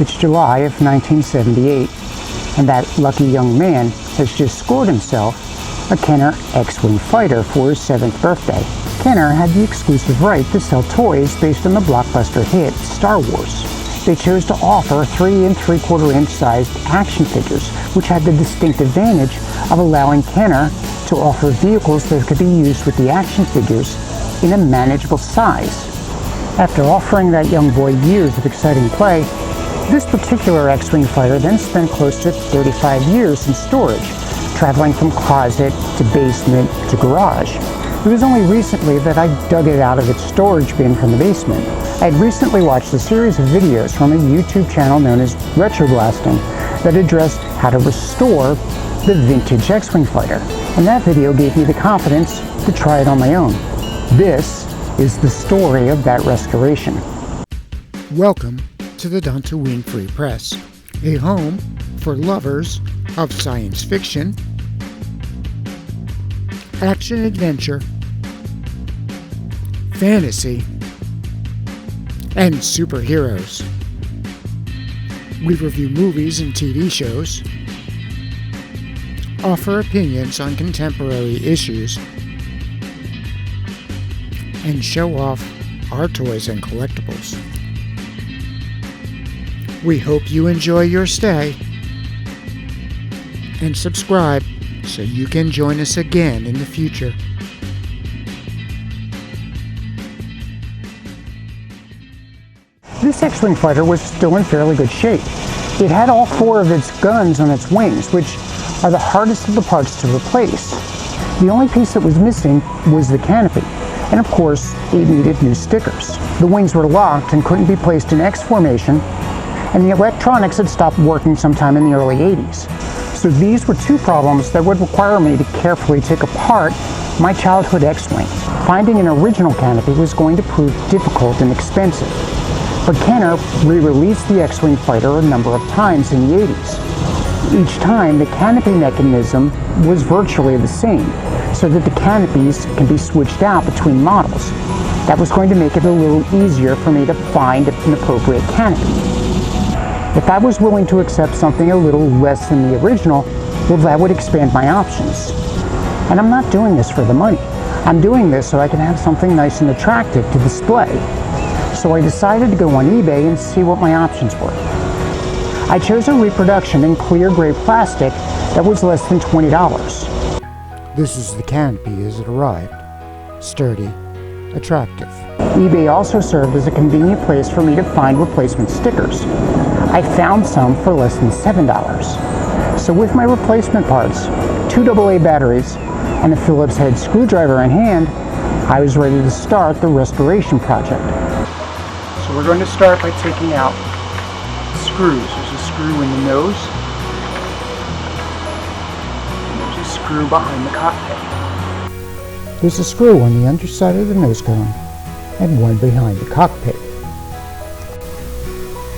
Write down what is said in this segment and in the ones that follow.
It's July of 1978, and that lucky young man has just scored himself a Kenner X-Wing fighter for his 7th birthday. Kenner had the exclusive right to sell toys based on the blockbuster hit Star Wars. They chose to offer 3 3/4 inch sized action figures, which had the distinct advantage of allowing Kenner to offer vehicles that could be used with the action figures in a manageable size. After offering that young boy years of exciting play, this particular X-Wing fighter then spent close to 35 years in storage, traveling from closet to basement to garage. It was only recently that I dug it out of its storage bin from the basement. I had recently watched a series of videos from a YouTube channel known as Retro Blasting that addressed how to restore the vintage X-Wing fighter, and that video gave me the confidence to try it on my own. This is the story of that restoration. Welcome to the dantooinefreepress, a home for lovers of science fiction, action-adventure, fantasy, and superheroes. We review movies and TV shows, offer opinions on contemporary issues, and show off our toys and collectibles. We hope you enjoy your stay, and subscribe so you can join us again in the future. This X-Wing fighter was still in fairly good shape. It had all 4 of its guns on its wings, which are the hardest of the parts to replace. The only piece that was missing was the canopy, and of course, it needed new stickers. The wings were locked and couldn't be placed in X formation, and the electronics had stopped working sometime in the early 80s. So these were 2 problems that would require me to carefully take apart my childhood X-Wing. Finding an original canopy was going to prove difficult and expensive, but Kenner re-released the X-Wing fighter a number of times in the 80s. Each time, the canopy mechanism was virtually the same, so that the canopies can be switched out between models. That was going to make it a little easier for me to find an appropriate canopy. If I was willing to accept something a little less than the original, well, that would expand my options. And I'm not doing this for the money. I'm doing this so I can have something nice and attractive to display. So I decided to go on eBay and see what my options were. I chose a reproduction in clear gray plastic that was less than $20. This is the canopy as it arrived. Sturdy, attractive. eBay also served as a convenient place for me to find replacement stickers. I found some for less than $7. So with my replacement parts, 2 AA batteries, and a Phillips head screwdriver in hand, I was ready to start the restoration project. So we're going to start by taking out screws. There's a screw in the nose, and there's a screw behind the cockpit. There's a screw on the underside of the nose cone, and one behind the cockpit.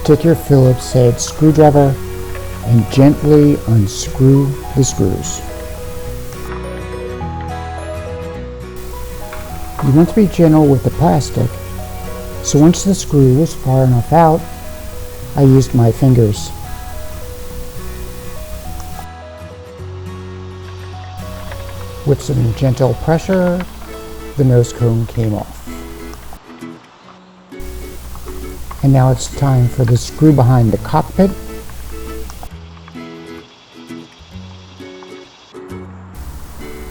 Take your Phillips head screwdriver and gently unscrew the screws. You want to be gentle with the plastic, so once the screw was far enough out, I used my fingers. With some gentle pressure, the nose cone came off. And now it's time for the screw behind the cockpit.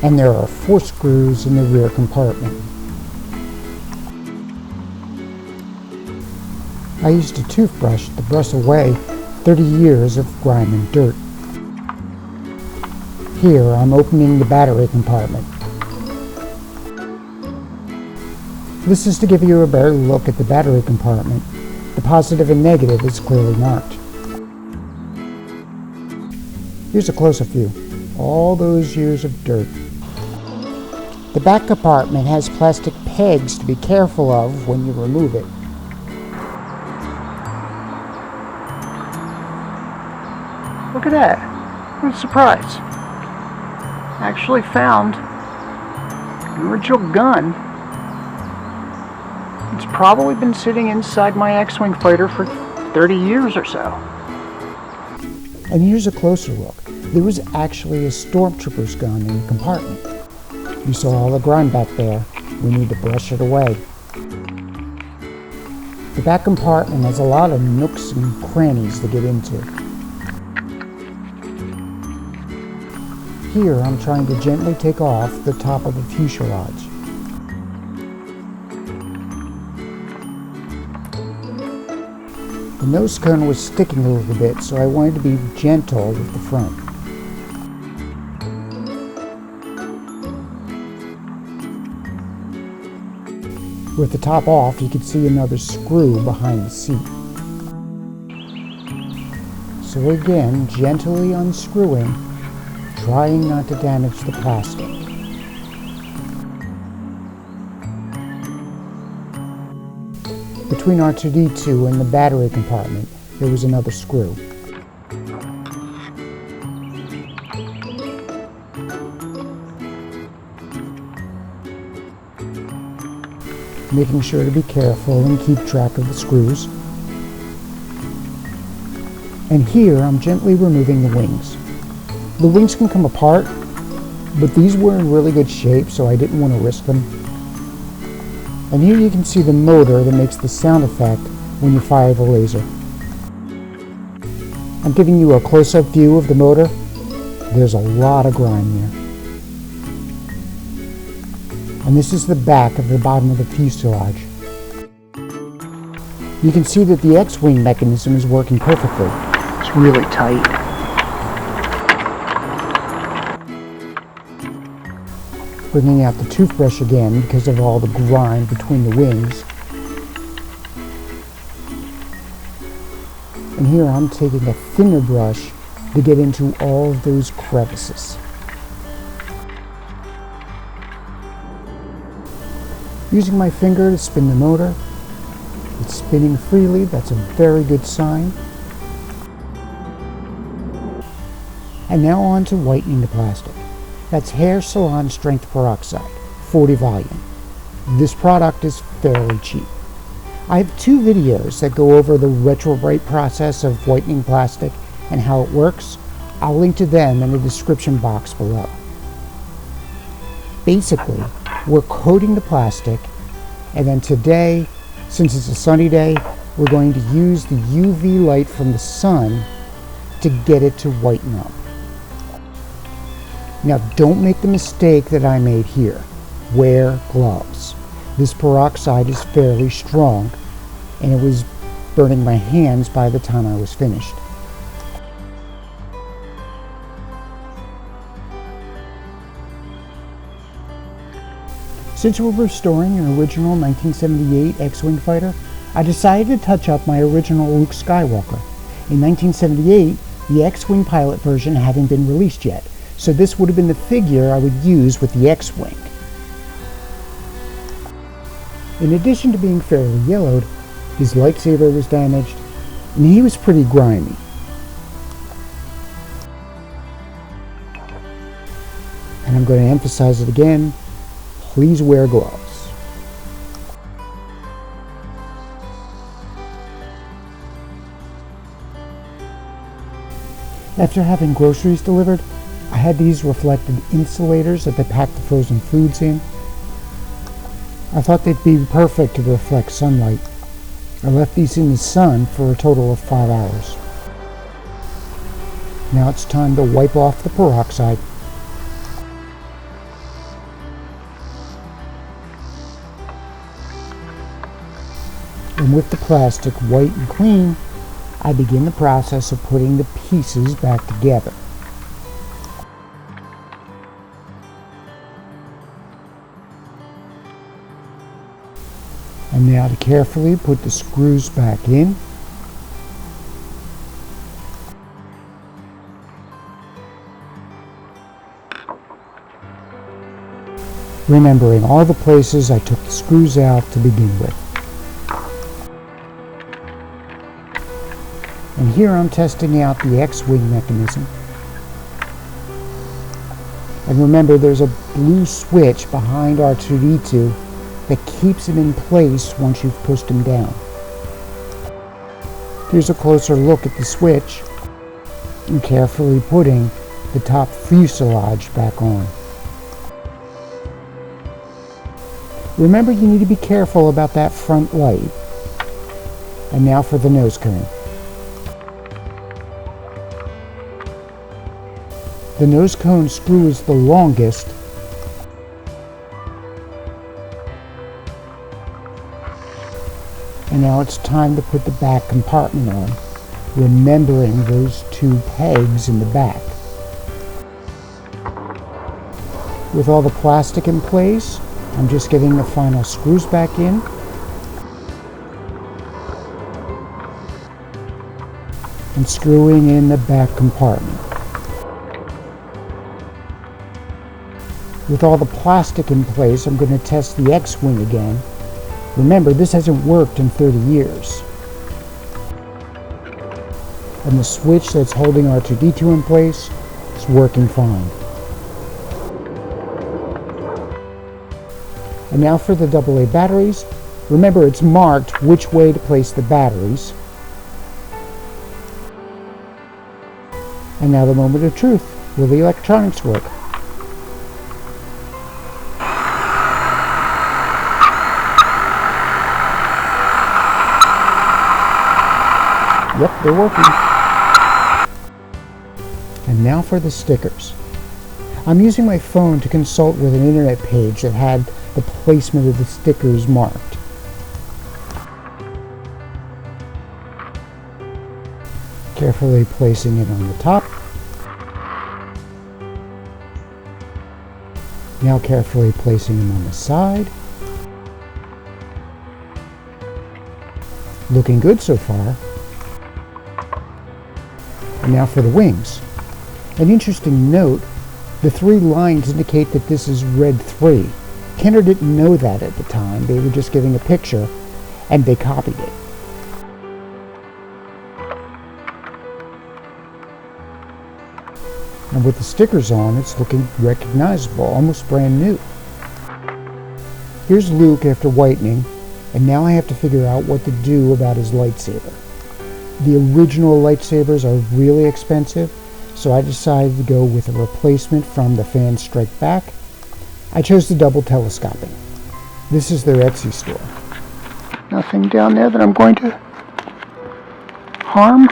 And there are 4 screws in the rear compartment. I used a toothbrush to brush away 30 years of grime and dirt. Here I'm opening the battery compartment. This is to give you a better look at the battery compartment. The positive and negative is clearly marked. Here's a close-up view. All those years of dirt. The back compartment has plastic pegs to be careful of when you remove it. Look at that. What a surprise. I actually found an original gun. It's probably been sitting inside my X-Wing fighter for 30 years or so. And here's a closer look. There was actually a stormtrooper's gun in the compartment. You saw all the grime back there. We need to brush it away. The back compartment has a lot of nooks and crannies to get into. Here I'm trying to gently take off the top of the fuselage. The nose cone was sticking a little bit, so I wanted to be gentle with the front. With the top off, you can see another screw behind the seat. So again, gently unscrewing, trying not to damage the plastic. Between R2-D2 and the battery compartment, there was another screw. Making sure to be careful and keep track of the screws. And here I'm gently removing the wings. The wings can come apart, but these were in really good shape, so I didn't want to risk them. And here you can see the motor that makes the sound effect when you fire the laser. I'm giving you a close-up view of the motor. There's a lot of grime there. And this is the back of the bottom of the fuselage. You can see that the X-wing mechanism is working perfectly. It's really tight. Bringing out the toothbrush again because of all the grime between the wings. And here I'm taking a thinner brush to get into all of those crevices. Using my finger to spin the motor. It's spinning freely, that's a very good sign. And now on to whitening the plastic. That's hair salon strength peroxide, 40 volume. This product is fairly cheap. I have two videos that go over the retrobrite process of whitening plastic and how it works. I'll link to them in the description box below. Basically, we're coating the plastic, and then today, since it's a sunny day, we're going to use the UV light from the sun to get it to whiten up. Now, don't make the mistake that I made here. Wear gloves. This peroxide is fairly strong, and it was burning my hands by the time I was finished. Since we're restoring an original 1978 X-Wing fighter, I decided to touch up my original Luke Skywalker. In 1978, the X-Wing pilot version hadn't been released yet, so this would have been the figure I would use with the X-Wing. In addition to being fairly yellowed, his lightsaber was damaged, and he was pretty grimy. And I'm going to emphasize it again, please wear gloves. After having groceries delivered, I had these reflected insulators that they pack the frozen foods in. I thought they'd be perfect to reflect sunlight. I left these in the sun for a total of 5 hours. Now it's time to wipe off the peroxide. And with the plastic white and clean, I begin the process of putting the pieces back together. And now to carefully put the screws back in. Remembering all the places I took the screws out to begin with. And here I'm testing out the X-Wing mechanism. And remember, there's a blue switch behind R2-D2 that keeps him in place once you've pushed him down. Here's a closer look at the switch and carefully putting the top fuselage back on. Remember, you need to be careful about that front light. And now for the nose cone. The nose cone screw is the longest, and now it's time to put the back compartment on, remembering those two pegs in the back. With all the plastic in place, I'm just getting the final screws back in. And screwing in the back compartment. With all the plastic in place, I'm going to test the X-Wing again. Remember, this hasn't worked in 30 years. And the switch that's holding R2-D2 in place is working fine. And now for the AA batteries. Remember, it's marked which way to place the batteries. And now the moment of truth. Will the electronics work? Yep, they're working. And now for the stickers. I'm using my phone to consult with an internet page that had the placement of the stickers marked. Carefully placing it on the top. Now carefully placing them on the side. Looking good so far. And now for the wings. An interesting note, the 3 lines indicate that this is red 3. Kenner didn't know that at the time. They were just giving a picture, and they copied it. And with the stickers on, it's looking recognizable, almost brand new. Here's Luke after whitening, and now I have to figure out what to do about his lightsaber. The original lightsabers are really expensive, so I decided to go with a replacement from the Fan Strike Back. I chose the double telescoping. This is their Etsy store. Nothing down there that I'm going to harm.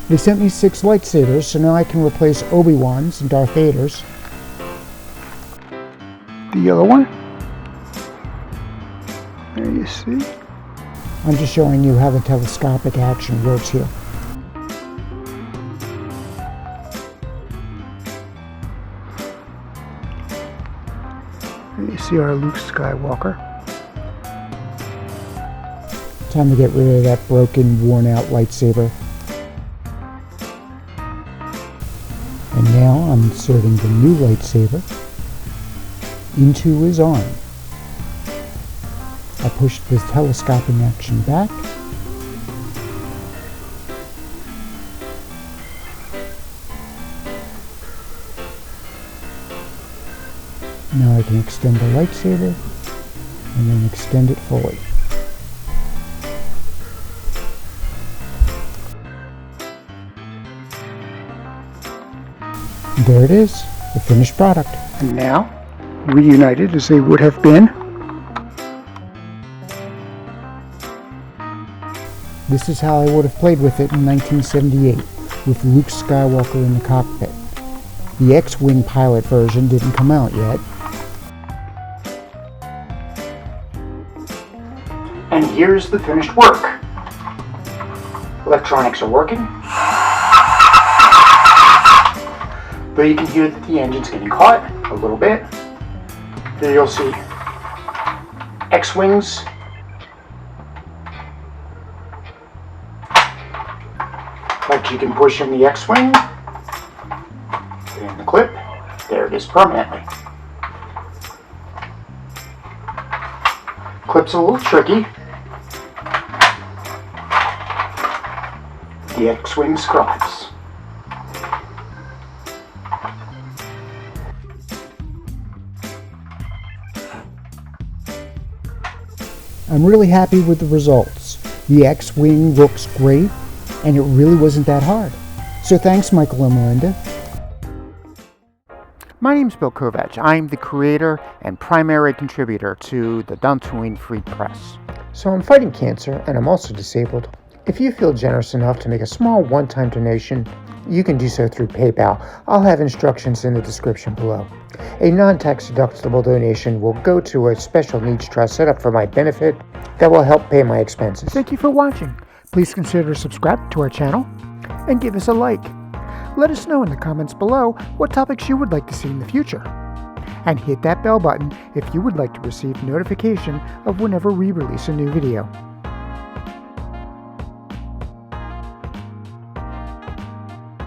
They sent me 6 lightsabers, so now I can replace Obi-Wan's and Darth Vader's. The yellow one. There you see. I'm just showing you how the telescopic action works here. There you see our Luke Skywalker. Time to get rid of that broken, worn-out lightsaber. And now I'm inserting the new lightsaber into his arm. I pushed the telescoping action back. Now I can extend the lightsaber and then extend it fully. There it is, the finished product. And now, reunited as they would have been. This is how I would have played with it in 1978, with Luke Skywalker in the cockpit. The X-Wing pilot version didn't come out yet. And here's the finished work. Electronics are working. But you can hear that the engine's getting caught a little bit. Here you'll see X-Wings. Like you can push in the X-Wing, put in the clip, there it is permanently. Clip's a little tricky. The X-Wing scribes. I'm really happy with the results. The X-Wing looks great, and it really wasn't that hard. So thanks, Michael and Melinda. My name's Bill Kovatch. I'm the creator and primary contributor to the dantooinefreepress. So I'm fighting cancer and I'm also disabled. If you feel generous enough to make a small one-time donation, you can do so through PayPal. I'll have instructions in the description below. A non-tax deductible donation will go to a special needs trust set up for my benefit that will help pay my expenses. Thank you for watching. Please consider subscribing to our channel and give us a like. Let us know in the comments below what topics you would like to see in the future. And hit that bell button if you would like to receive notification of whenever we release a new video.